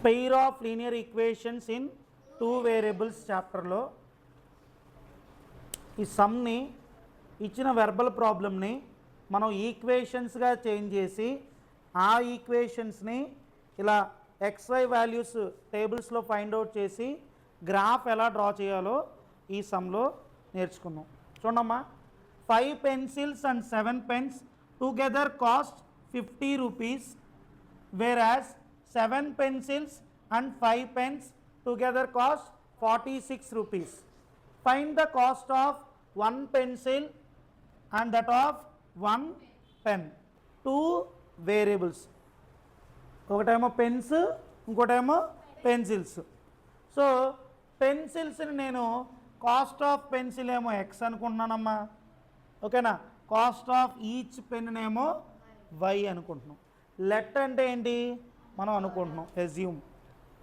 Pair of linear equations in 2 variables చాప్టర్లో ఈ సమ్ని ఇచ్చిన వెర్బల్ ప్రాబ్లమ్ని మనం ఈక్వేషన్స్గా చేంజ్ చేసి ఆ ఈక్వేషన్స్ని ఇలా XY వాల్యూస్ టేబుల్స్లో ఫైండ్ అవుట్ చేసి గ్రాఫ్ ఎలా డ్రా చేయాలో ఈ సమ్లో నేర్చుకున్నాం. చూడమ్మా, 5 pencils and 7 pens together cost 50 rupees, whereas 7 pencils and 5 pens together cost 46 rupees. Find the cost of 1 pencil and that of 1 pen. 2 variables. ఒకటేమో పెన్స్, ఇంకోటేమో పెన్సిల్స్. సో పెన్సిల్స్ని నేను కాస్ట్ ఆఫ్ పెన్సిల్ ఏమో ఎక్స్ అనుకుంటున్నానమ్మా, ఓకేనా. కాస్ట్ ఆఫ్ ఈచ్ పెన్నేమో y అనుకుంటున్నాం. Let అంటే ఏంటి మనం అనుకుంటున్నాం, assume.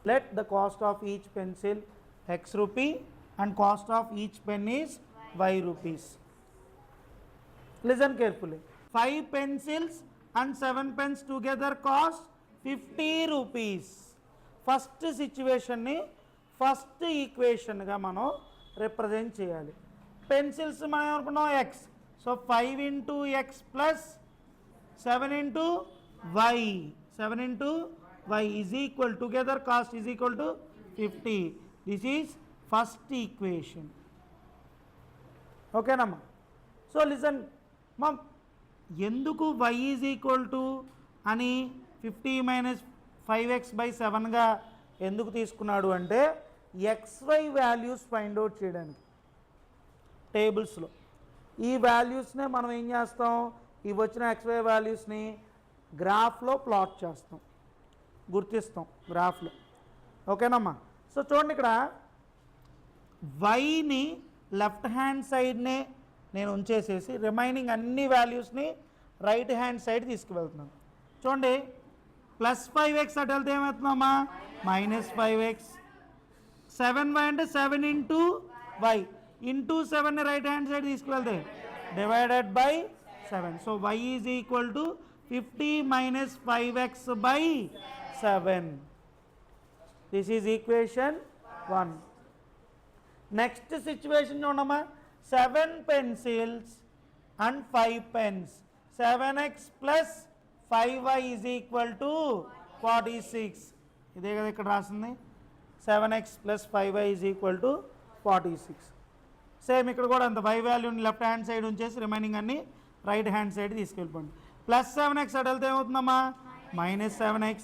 Let the cost of each pencil x rupee and cost of each pen is y rupees. Listen carefully. 5 pencils and 7 pens together cost 50 rupees. First సిచ్యువేషన్ని first ఈక్వేషన్గా మనం represent చేయాలి. పెన్సిల్స్ మనం ఏమనుకున్నాం x, so 5 into x plus 7 into y. 7 into y is equal together cost is equal to 50. This is first equation, ఓకేనమ్మా. So listen మా, ఎందుకు y is equal to అని 50 minus 5x/7గా ఎందుకు తీసుకున్నాడు అంటే XY వాల్యూస్ ఫైండ్ అవుట్ చేయడానికి టేబుల్స్లో. ఈ వాల్యూస్నే మనం ఏం చేస్తాం, ఇవి వచ్చిన XY వాల్యూస్ని గ్రాఫ్లో ప్లాట్ చేస్తాం, గుర్తిస్తాం గ్రాఫ్లో, ఓకేనమ్మా. సో చూడండి, ఇక్కడ వైని లెఫ్ట్ హ్యాండ్ సైడ్నే నేను ఉంచేసేసి రిమైనింగ్ అన్ని వాల్యూస్ని రైట్ హ్యాండ్ సైడ్ తీసుకువెళ్తున్నాను. చూడండి, +5x అటు వెళ్తే ఏమవుతుందమ్మా, -5x. 7y అంటే 7 into y, ఇంటూ 7ని రైట్ హ్యాండ్ సైడ్ తీసుకువెళ్తే divided by 7. So y is equal to 50 minus 5x/7. This is equation 1. Next situation చూడమ్మా, 7 pencils and 5 pens. 7x plus 5y is equal to 46. ఇదే కదా ఇక్కడ రాసింది, 7x plus 5y is equal to 46. Same ఇక్కడ కూడా అంత y వాల్యూని left hand side ఉంచేసి రిమైనింగ్ అన్ని రైట్ హ్యాండ్ సైడ్ తీసుకెళ్ళిపోండి. +7x అటు వెళ్తే ఏమవుతుందమ్మా, -7x.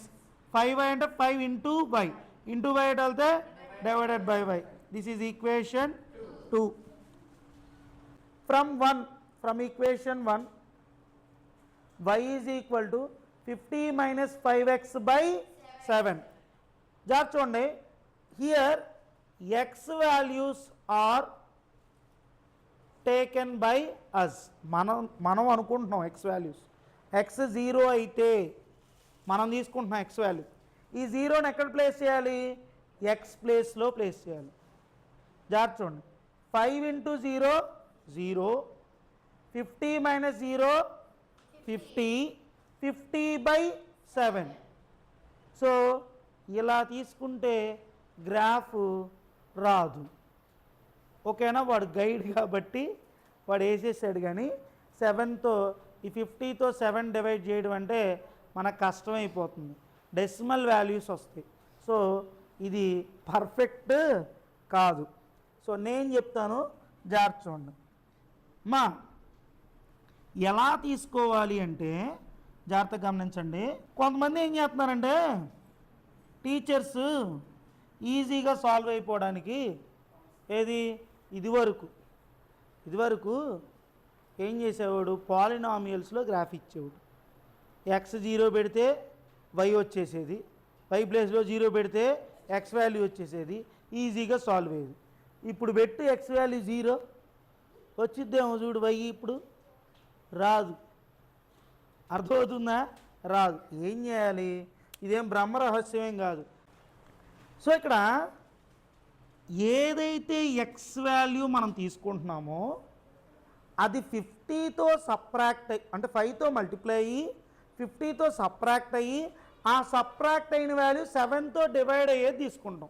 5y అంటే 5 into y, ఇంటూ y అటు వెళ్తే divided by y. This is equation 2. From equation 1, y is equal to 50 minus 5x/7. జాగ్రత్త చూడండి, here x values are taken by us. మనం అనుకుంటున్నాం x values. x 0 అయితే మనం తీసుకుంటున్నాం x వాల్యూ. ఈ 0ని ఎక్కడ ప్లేస్ చేయాలి, x ప్లేస్లో ప్లేస్ చేయాలి. జాగ్రత్త చూడండి, 5 into 0 0, 50 minus 0 50, 50/7. సో ఇలా తీసుకుంటే గ్రాఫ్ రాదు, ఓకేనా. వాడు గైడ్ కాబట్టి వాడు వేసేసాడు, కానీ 7తో ఈ 50తో 7 డివైడ్ చేయడం అంటే మనకు కష్టమైపోతుంది, డెసిమల్ వాల్యూస్ వస్తాయి. సో ఇది పర్ఫెక్ట్ కాదు. సో నేను చెప్తాను, జాగ్రత్త చూడండి మా. ఎలా తీసుకోవాలి అంటే జాగ్రత్తగా గమనించండి. కొంతమంది ఏం చేస్తున్నారంటే టీచర్స్ ఈజీగా సాల్వ్ అయిపోవడానికి ఇదివరకు ఏం చేసేవాడు, పాలినామియల్స్లో గ్రాఫ్ ఇచ్చేవాడు. x 0 పెడితే y వచ్చేసేది, y ప్లేస్లో 0 పెడితే x వాల్యూ వచ్చేసేది, ఈజీగా సాల్వ్ అయ్యేది. ఇప్పుడు పెట్టి x వాల్యూ 0 వచ్చిద్దేమో చూడు, y ఇప్పుడు రాదు. అర్థమవుతుందా, రాదు. ఏం చేయాలి, ఇదేం బ్రహ్మరహస్యమేం కాదు. సో ఇక్కడ ఏదైతే ఎక్స్ వాల్యూ మనం తీసుకుంటున్నామో అది 50తో సబ్ట్రాక్ట్ అంటే 5తో మల్టిప్లై అయ్యి 50తో సబ్ట్రాక్ట్ అయ్యి ఆ సబ్ట్రాక్ట్ అయిన వాల్యూ 7తో డివైడ్ అయ్యేది తీసుకుంటాం.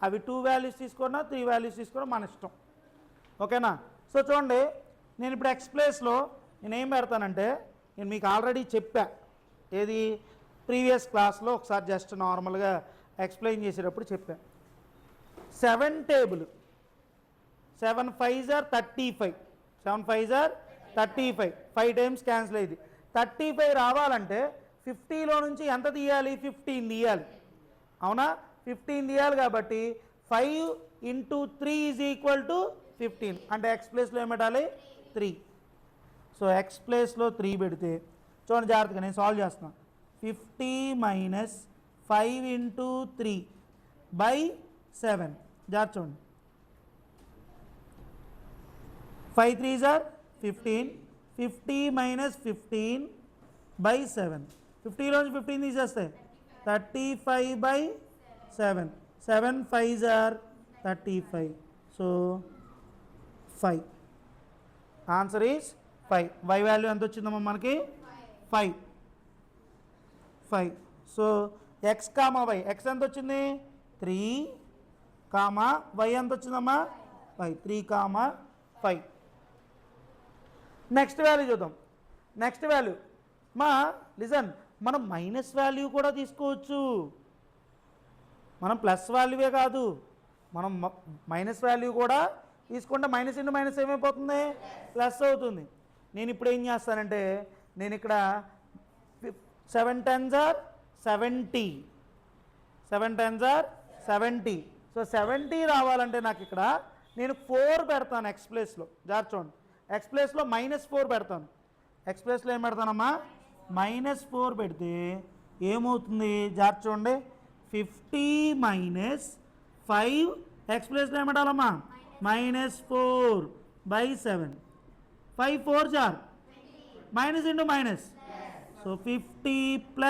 అవి 2 వాల్యూస్ తీసుకున్నా 3 వాల్యూస్ తీసుకోవడం మన ఇష్టం. ఓకేనా? సో చూడండి, నేను ఇప్పుడు ఎక్స్ ప్లేస్లో నేనేం పెడతానంటే, నేను మీకు ఆల్రెడీ చెప్పా, ఏది ప్రీవియస్ క్లాస్లో ఒకసారి జస్ట్ నార్మల్గా ఎక్స్ప్లెయిన్ చేసేటప్పుడు చెప్పా. 7 table 7 5s are 35, 7 5s are 35, 5 times cancel అయ్యింది. 35 రావాలంటే 50లో నుంచి ఎంత తీయాలి? 15 తీయాలి. అవునా? 15 తీయాలి. కాబట్టి 5 × 3 = 15. అంటే ఎక్స్ ప్లేస్లో ఏం పెట్టాలి? 3. సో ఎక్స్ ప్లేస్లో 3 పెడితే చూడండి జాగ్రత్తగా, నేను సాల్వ్ చేస్తున్నాను. 50 - 5 × 3/7. జాగ్రత్త చూడండి. 5 3s are 15. 50 - 15/7. 50లోంచి 15 తీసేస్తాయి 35/7. 7 5s are 35. So 5. Answer is 5. Y value ఎంత వచ్చిందమ్మా మనకి? 5. So X comma Y, X ఎంత వచ్చింది? 3 కామా వై ఎంత వచ్చిందమ్మా? 5. 3 కామా 5. నెక్స్ట్ వాల్యూ చూద్దాం. నెక్స్ట్ వాల్యూ లిజన్, మనం మైనస్ వాల్యూ కూడా తీసుకోవచ్చు. మనం ప్లస్ వాల్యూవే కాదు, మనం మైనస్ వాల్యూ కూడా తీసుకుంటే మైనస్ ఇంటూ మైనస్ ఏమైపోతుంది? ప్లస్ అవుతుంది. నేను ఇప్పుడు ఏం చేస్తానంటే, నేను ఇక్కడ 7 10s are 70. 7 10s are 70. So 70 రావాలంటే నాకు ఇక్కడ నేను 4 పెడతాను ఎక్స్ ప్లేస్లో. జాగ్రత్త చూడండి, ఎక్స్ ప్లేస్లో -4 పెడతాను. ఎక్స్ ప్లేస్లో ఏం పెడతానమ్మా? -4 పెడితే ఏమవుతుంది? జాగ్రత్త చూడండి, 50 - 5 ఎక్స్ ప్లేస్లో ఏం పెట్టాలమ్మా? -4/7. 5 4s are minus into minus. So 50 +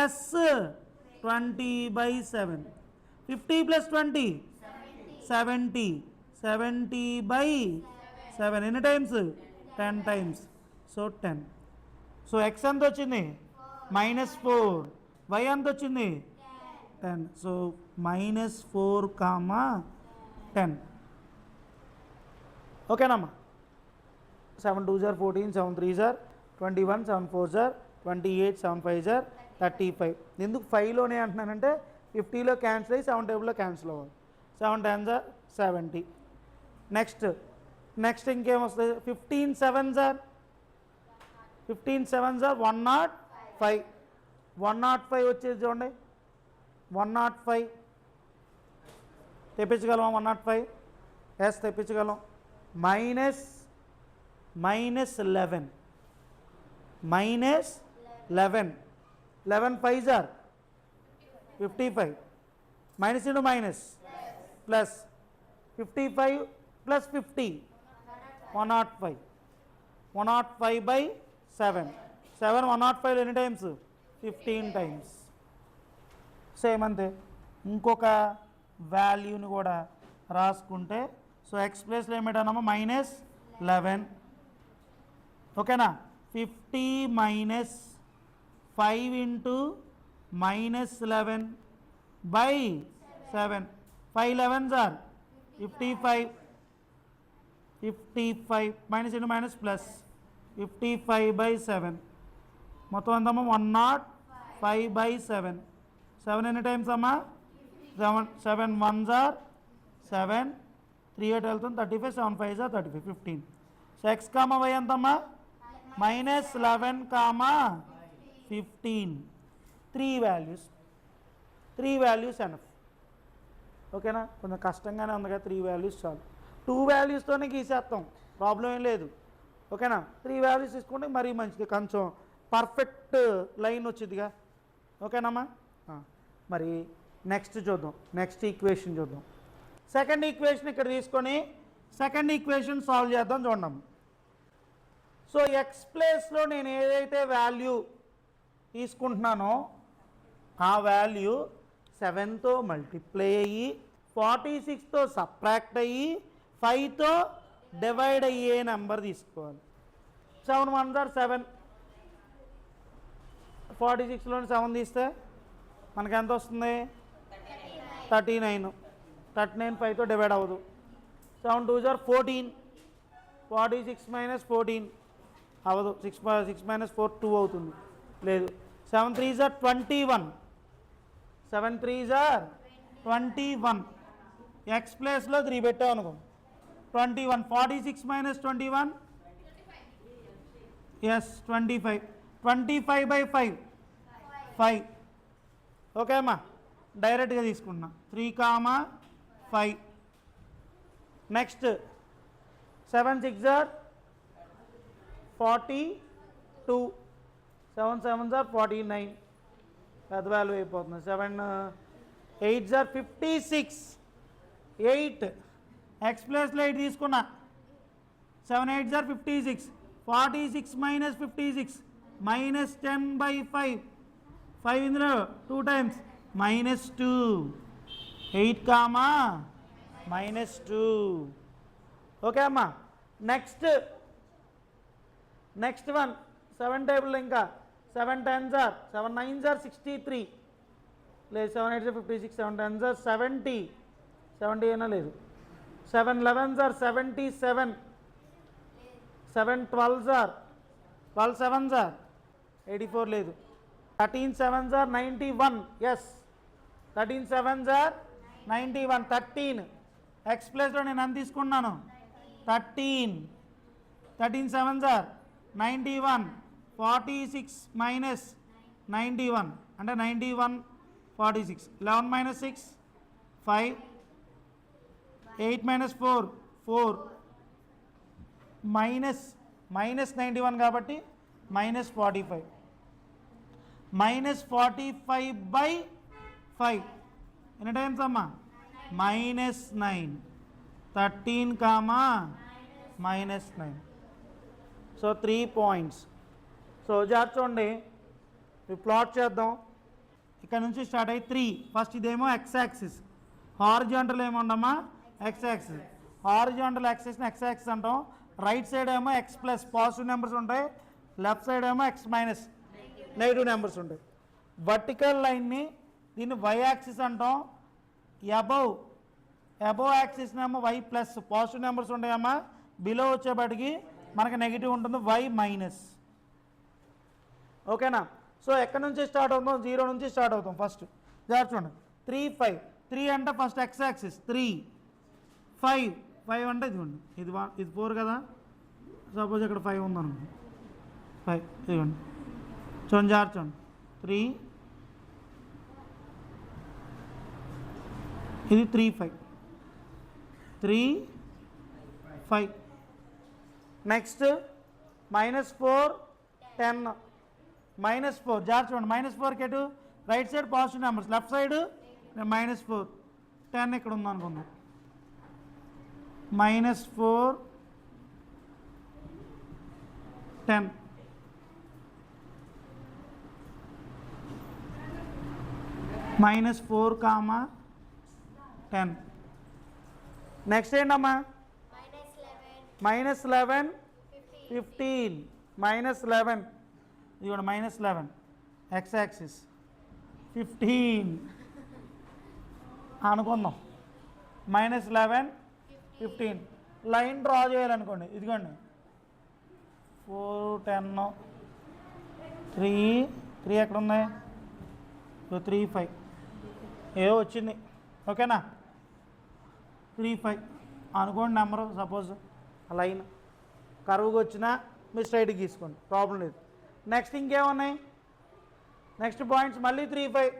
20/7. 50 + 20 70. 70/7 ఎన్ని times? 10 times. So 10. So X ఎంత వచ్చింది? -4. వై ఎంత వచ్చింది? 10. సో -4, 10. ఓకేనమ్మా? 7 2s are 14, 7 3s are 21, 7 4s are 28, 7 5s are 35. ఎందుకు 5లోనే అంటున్నానంటే 50లో క్యాన్సిల్ అయ్యి 7 టేబుల్లో క్యాన్సిల్ అవ్వాలి. 7 10s are 70. Next ఇంకేమొస్తుంది? 15 7s are 105. 105 వచ్చేది చూడండి, 105 తెప్పించగలమా? 105 ఎస్ తెప్పించగలం. -11 11 5s are 55. Minus into minus plus 55 + 50 105. 105/7. 7 105 ఎన్ని టైమ్స్? 15 టైమ్స్. సేమ్ అంతే. ఇంకొక వాల్యూని కూడా రాసుకుంటే, సో ఎక్స్ ప్లేస్లో ఏం పెట్టానమ్మా? -11. ఓకేనా? 50 - 5 × -11/7. 5 11s are 55. 55 minus into minus plus 55/7. మొత్తం ఎంతమ్మా? 105/7. 7 ఎన్ని టైమ్స్ అమ్మా? 7 1s are 7. 3 8 వెళ్తుంది 35. 7 5s are 35. 15. So X comma Y ఎంతమ్మా? -11, 15. 3 వాల్యూస్ ఎనఫ్. ఓకేనా? కొంచెం కష్టంగానే ఉంది కదా, 3 వాల్యూస్ చాలు. 2 వాల్యూస్తోనే గీసేస్తాం, ప్రాబ్లం ఏం లేదు. ఓకేనా? 3 వాల్యూస్ తీసుకుంటే మరీ మంచిది, కొంచెం పర్ఫెక్ట్ లైన్ వచ్చిందిగా. ఓకేనమ్మా? మరి నెక్స్ట్ చూద్దాం, నెక్స్ట్ ఈక్వేషన్ చూద్దాం. సెకండ్ ఈక్వేషన్ ఇక్కడ తీసుకొని సెకండ్ ఈక్వేషన్ సాల్వ్ చేద్దాం. చూడండి, సో ఎక్స్ ప్లేస్లో నేను ఏదైతే వాల్యూ తీసుకుంటున్నానో ఆ వాల్యూ 7తో మల్టిప్లై అయ్యి 46తో సబ్ట్రాక్ట్ అయ్యి 5తో డివైడ్ అయ్యే నెంబర్ తీసుకోవాలి. 7 1s are 7. 46లోని 7 తీస్తే మనకి ఎంత వస్తుంది 39. 39 5తో డివైడ్ అవ్వదు. 7 2s are 14. 46 minus 14 అవ్వదు. 6 minus 4 2 అవుతుంది. లేదు. 7 3s are 21. 7 3s are 21. X ప్లేస్లో 3 పెట్టావు అనుకో 21. 46 minus 21 ఎస్ 25. 25 by 5 5. ఓకే అమ్మా, డైరెక్ట్గా తీసుకుంటున్నా 3, 5. Next 7 6s are 42. 7 7s are 49. పెద్ద వాల్యూ అయిపోతుంది. 7 8s are 56. 8 ఎక్స్ ప్లేస్లో 8 తీసుకున్నా 7 8s are 56. 46 minus 56 minus 10 by 5. 5 ఇందులో 2 times -2. 8, -2. ఓకే అమ్మా. నెక్స్ట్ వన్ 7 టేబుల్ ఇంకా 7 10s are 7 9s are 63. లేదు 7 8s are 56. 7 10s are 70. 70 అయినా లేదు. 7 11s are 77. 7 12s are 12 7s are 84. లేదు. 13 7s are 91. Yes 13 7s are 91. 13 X ప్లేస్లో నేను ఎంత తీసుకున్నాను 13. 13 7s are 91. 46 minus 91 అంటే 91 46. 11 minus 6 5. 8 minus 4 4. minus 91 కాబట్టి -45. -45 by 5 ఎన్ని టైమ్స్ అమ్మా -9. 13, -9. So 3 points. సో జాగ్రత్త చూడండి, ప్లాట్ చేద్దాం. ఇక్కడ నుంచి స్టార్ట్ అయ్యి 3. ఫస్ట్ ఇదేమో ఎక్స్ యాక్సిస్, హారిజాంటల్ ఏముండమ్మా ఎక్స్ యాక్సిస్. హారిజాంటల్ యాక్సిస్ని ఎక్స్ యాక్సిస్ అంటాం. రైట్ సైడ్ ఏమో ఎక్స్ ప్లస్ పాజిటివ్ నెంబర్స్ ఉంటాయి, లెఫ్ట్ సైడ్ ఏమో ఎక్స్ మైనస్ నెగిటివ్ నెంబర్స్ ఉంటాయి. వర్టికల్ లైన్ని దీన్ని వై యాక్సిస్ అంటాం. అబవ్ యాక్సిస్నేమో వై ప్లస్ పాజిటివ్ నెంబర్స్ ఉంటాయమ్మా, బిలో వచ్చేపాటికి మనకి నెగిటివ్ ఉంటుంది, వై మైనస్. ఓకేనా. సో ఎక్కడి నుంచి స్టార్ట్ అవుతాం 0 నుంచి స్టార్ట్ అవుతాం. ఫస్ట్ జాగ్రత్త చూడండి 3 5. 3 అంటే ఫస్ట్ ఎక్స్ యాక్సిస్ 3. 5 అంటే ఇదిగోండి ఇది 4 కదా. సపోజ్ ఇక్కడ 5 ఉందనుకో 5 ఇదిగోండి చూడండి జాగ్రత్త చూడండి 3 ఇది 3 5 3 5. నెక్స్ట్ -4 10. -4 జాగ్రత్త చూడండి -4 కేటు right side positive numbers, left side -4. 10 ఇక్కడ ఉందనుకుందాం -4 10. -4, -10. నెక్స్ట్ ఏంటమ్మా -11 15. -11 ఇది కూడా -11 ఎక్స్ యాక్సిస్ 15 అనుకుందాం. -11 15 లైన్ డ్రా చేయాలనుకోండి, ఇదిగోండి 4 10 3 ఎక్కడ ఉన్నాయి 3 5 ఏదో వచ్చింది. ఓకేనా 3 5 అనుకోండి నెంబరు. సపోజ్ లైన్ కరువుగా వచ్చినా మీరు స్ట్రైట్గా గీసుకోండి, ప్రాబ్లం లేదు. నెక్స్ట్ ఇంకేమున్నాయి నెక్స్ట్ పాయింట్స్ మళ్ళీ 3 5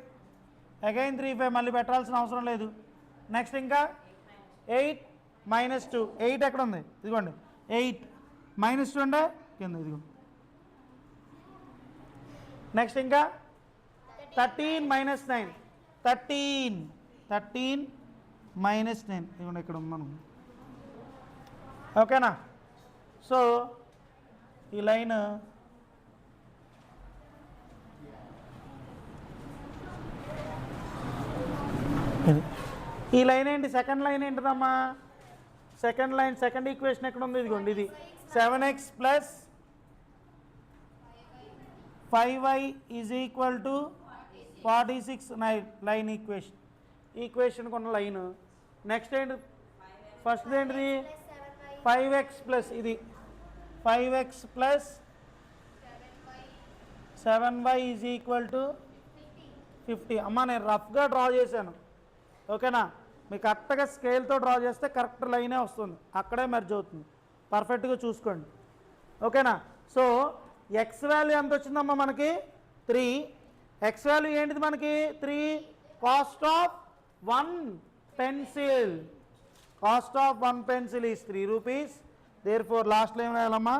అగైన్ 3 5 మళ్ళీ పెట్టాల్సిన అవసరం లేదు. నెక్స్ట్ ఇంకా 8 -2. 8 ఎక్కడ ఉంది ఇదిగోండి 8 -2 అంటే కింద ఇదిగో. నెక్స్ట్ ఇంకా 13 -9. 13 -9 ఇదిగోండి ఇక్కడ ఉన్నాను. ఓకేనా. సో ఈ లైన్ ఏంటి సెకండ్ లైన్ ఏంటిదమ్మా సెకండ్ లైన్ సెకండ్ ఈక్వేషన్ ఎక్కడ ఉంది ఇదిగోండి ఇది 7x + 5y = 46 లైన్ ఈక్వేషన్ కొన్న లైన్. నెక్స్ట్ ఏంటి, ఫస్ట్ ఏంటిది 5x ప్లస్ ఇది 5x plus 7y is equal to 50. అమ్మ నేను రఫ్గా డ్రా చేశాను, ఓకేనా? మీకు కరెక్ట్గా స్కేల్తో డ్రా చేస్తే కరెక్ట్ లైనే వస్తుంది, అక్కడే మెర్జ్ అవుతుంది. పర్ఫెక్ట్గా చూసుకోండి, ఓకేనా? సో ఎక్స్ వాల్యూ ఎంత వచ్చిందమ్మా మనకి 3. ఎక్స్ వాల్యూ ఏంటిది మనకి 3. Cost of 1 pencil, cost of 1 pencil is 3 rupees. Therefore లాస్ట్లో ఏం రాయాలమ్మా,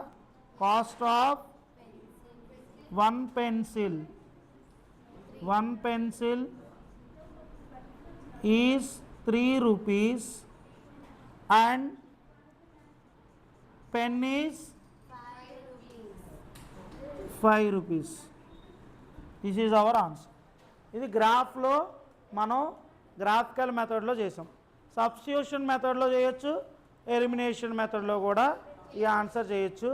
cost of 1 pencil, 1 pencil is 3 rupees and pen is 5 rupees. This is our answer. ఇది గ్రాఫ్లో మనం గ్రాఫికల్ మెథడ్లో చేసాం. సబ్స్టిట్యూషన్ మెథడ్లో చేయొచ్చు, ఎలిమినేషన్ మెథడ్లో కూడా ఈ ఆన్సర్ చేయొచ్చు.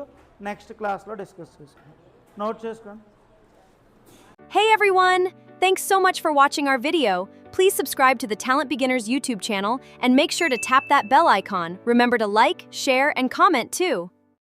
నెక్స్ట్ క్లాస్లో డిస్కస్ చేసుకోండి, నోట్ చేసుకోండి. Hey everyone! Thanks so much for watching our video. Please subscribe to the Talent Beginners YouTube channel and make sure to tap that bell icon. Remember to like, share, and comment too.